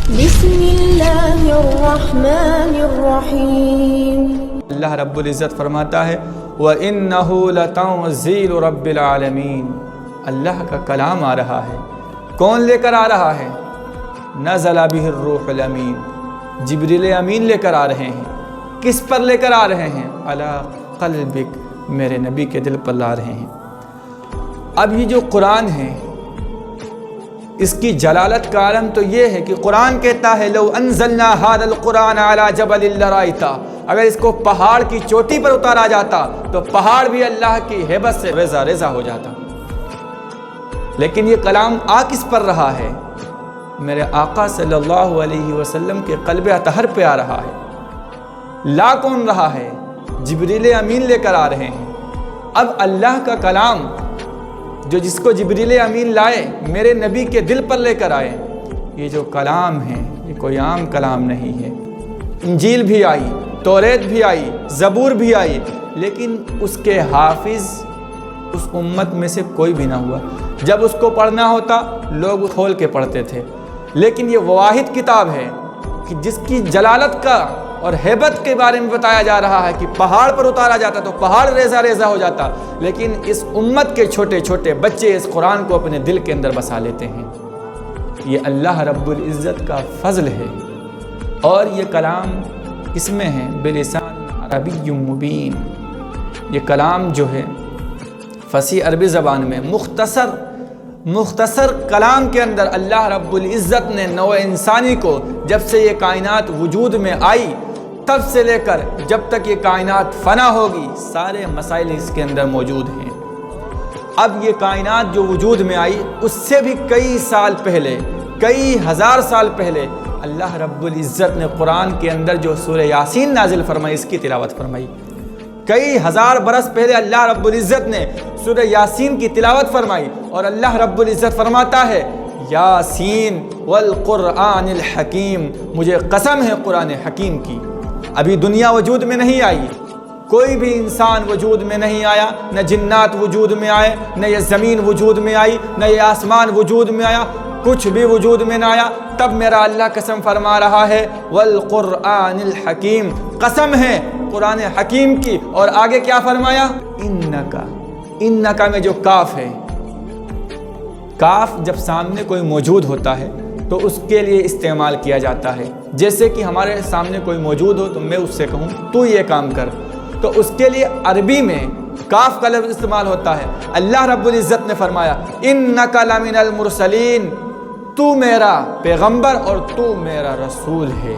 بسم اللہ الرحمن الرحیم۔ اللہ رب العزت فرماتا ہے وَإِنَّهُ لَتَنزِيلُ رَبِّ الْعَالَمِينَ، اللہ کا کلام آ رہا ہے۔ کون لے کر آ رہا ہے؟ نزل بہ الروح الامین، جبریل امین لے کر آ رہے ہیں۔ کس پر لے کر آ رہے ہیں؟ علی قلبک، میرے نبی کے دل پر لا رہے ہیں۔ اب یہ جو قرآن ہے اس کی جلالت کا عالم تو یہ ہے کہ قرآن کہتا ہے لو انزلنا ھذا القرآن علی جبل لرأیتہ، اگر اس کو پہاڑ کی چوٹی پر اتارا جاتا تو پہاڑ بھی اللہ کی ہیبت سے ریزہ ریزہ ہو جاتا۔ لیکن یہ کلام آ کس پر رہا ہے؟ میرے آقا صلی اللہ علیہ وسلم کے قلب اطہر پہ آ رہا ہے۔ لا کون رہا ہے؟ جبریل امین لے کر آ رہے ہیں۔ اب اللہ کا کلام جو جس کو جبریل امین لائے میرے نبی کے دل پر لے کر آئے، یہ جو کلام ہے یہ کوئی عام کلام نہیں ہے۔ انجیل بھی آئی، توریت بھی آئی، زبور بھی آئی، لیکن اس کے حافظ اس امت میں سے کوئی بھی نہ ہوا۔ جب اس کو پڑھنا ہوتا لوگ کھول کے پڑھتے تھے، لیکن یہ واحد کتاب ہے کہ جس کی جلالت کا اور ہیبت کے بارے میں بتایا جا رہا ہے کہ پہاڑ پر اتارا جاتا تو پہاڑ ریزہ ریزہ ہو جاتا، لیکن اس امت کے چھوٹے چھوٹے بچے اس قرآن کو اپنے دل کے اندر بسا لیتے ہیں۔ یہ اللہ رب العزت کا فضل ہے، اور یہ کلام کس میں ہے؟ بلسان عربی مبین۔ یہ کلام جو ہے فصیح عربی زبان میں مختصر کلام کے اندر اللہ رب العزت نے نوع انسانی کو جب سے یہ کائنات وجود میں آئی تب سے لے کر جب تک یہ کائنات فنا ہوگی سارے مسائل اس کے اندر موجود ہیں۔ اب یہ کائنات جو وجود میں آئی اس سے بھی کئی سال پہلے، کئی ہزار سال پہلے اللہ رب العزت نے قرآن کے اندر جو سورہ یاسین نازل فرمائی اس کی تلاوت فرمائی۔ کئی ہزار برس پہلے اللہ رب العزت نے سورہ یاسین کی تلاوت فرمائی، اور اللہ رب العزت فرماتا ہے یاسین والقرآن الحکیم، مجھے قسم ہے قرآن حکیم کی۔ ابھی دنیا وجود میں نہیں آئی، کوئی بھی انسان وجود میں نہیں آیا، نہ جنات وجود میں آئے، نہ یہ زمین وجود میں آئی، نہ یہ آسمان وجود میں آیا، کچھ بھی وجود میں نہ آیا، تب میرا اللہ قسم فرما رہا ہے والقرآن الحکیم، قسم ہے قرآن حکیم کی۔ اور آگے کیا فرمایا؟ انکا میں جو کاف ہے، کاف جب سامنے کوئی موجود ہوتا ہے تو اس کے لیے استعمال کیا جاتا ہے۔ جیسے کہ ہمارے سامنے کوئی موجود ہو تو میں اس سے کہوں تو یہ کام کر، تو اس کے لیے عربی میں کاف کا لفظ استعمال ہوتا ہے۔ اللہ رب العزت نے فرمایا انکا لمن المرسلین، تو میرا پیغمبر اور تو میرا رسول ہے۔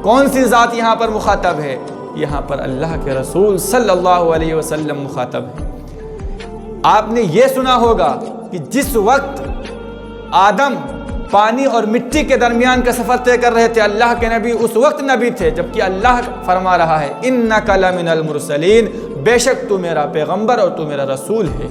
کون سی ذات یہاں پر مخاطب ہے؟ یہاں پر اللہ کے رسول صلی اللہ علیہ وسلم مخاطب ہے۔ آپ نے یہ سنا ہوگا کہ جس وقت آدم پانی اور مٹی کے درمیان کا سفر طے کر رہے تھے اللہ کے نبی اس وقت نبی تھے، جبکہ اللہ فرما رہا ہے انکا لمن المرسلین، بے شک تو میرا پیغمبر اور تو میرا رسول ہے۔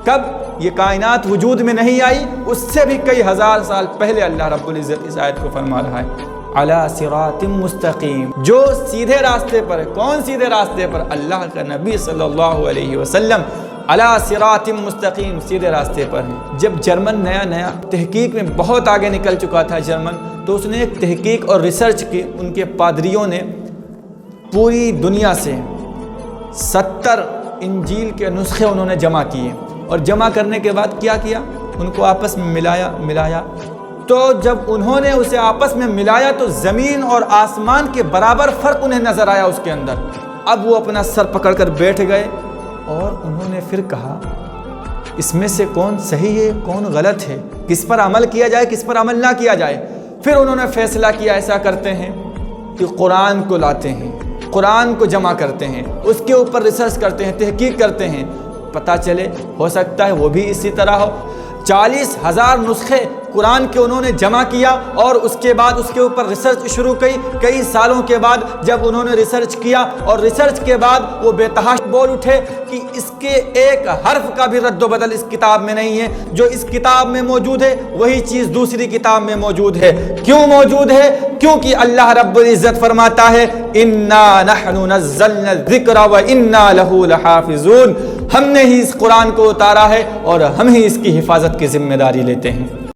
کب یہ کائنات وجود میں نہیں آئی اس سے بھی کئی ہزار سال پہلے اللہ رب العزت اس آیت کو فرما رہا ہے علی صراط مستقیم، جو سیدھے راستے پر ہے۔ کون سیدھے راستے پر؟ اللہ کا نبی صلی اللہ علیہ وسلم علی صراط مستقیم، سیدھے راستے پر ہیں۔ جب جرمن نیا تحقیق میں بہت آگے نکل چکا تھا جرمن، تو اس نے ایک تحقیق اور ریسرچ کی۔ ان کے پادریوں نے پوری دنیا سے 70 انجیل کے نسخے انہوں نے جمع کیے، اور جمع کرنے کے بعد کیا کیا؟ ان کو آپس میں ملایا تو جب انہوں نے اسے آپس میں ملایا تو زمین اور آسمان کے برابر فرق انہیں نظر آیا اس کے اندر۔ اب وہ اپنا سر پکڑ کر بیٹھ گئے اور انہوں نے پھر کہا اس میں سے کون صحیح ہے کون غلط ہے، کس پر عمل کیا جائے کس پر عمل نہ کیا جائے۔ پھر انہوں نے فیصلہ کیا ایسا کرتے ہیں کہ قرآن کو لاتے ہیں، قرآن کو جمع کرتے ہیں، اس کے اوپر ریسرچ کرتے ہیں، تحقیق کرتے ہیں، پتہ چلے ہو سکتا ہے وہ بھی اسی طرح ہو۔ 40,000 نسخے قرآن کے انہوں نے جمع کیا، اور اس کے بعد اس کے اوپر ریسرچ شروع کی۔ کئی سالوں کے بعد جب انہوں نے ریسرچ کیا اور ریسرچ کے بعد وہ بے تحاش بول اٹھے کہ اس کے ایک حرف کا بھی رد و بدل اس کتاب میں نہیں ہے، جو اس کتاب میں موجود ہے وہی چیز دوسری کتاب میں موجود ہے۔ کیوں موجود ہے؟ کیونکہ اللہ رب العزت فرماتا ہے انا نحن نزلنا الذکر وانا لہ لحافظون، ہم نے ہی اس قرآن کو اتارا ہے اور ہم ہی اس کی حفاظت کی ذمہ داری لیتے ہیں۔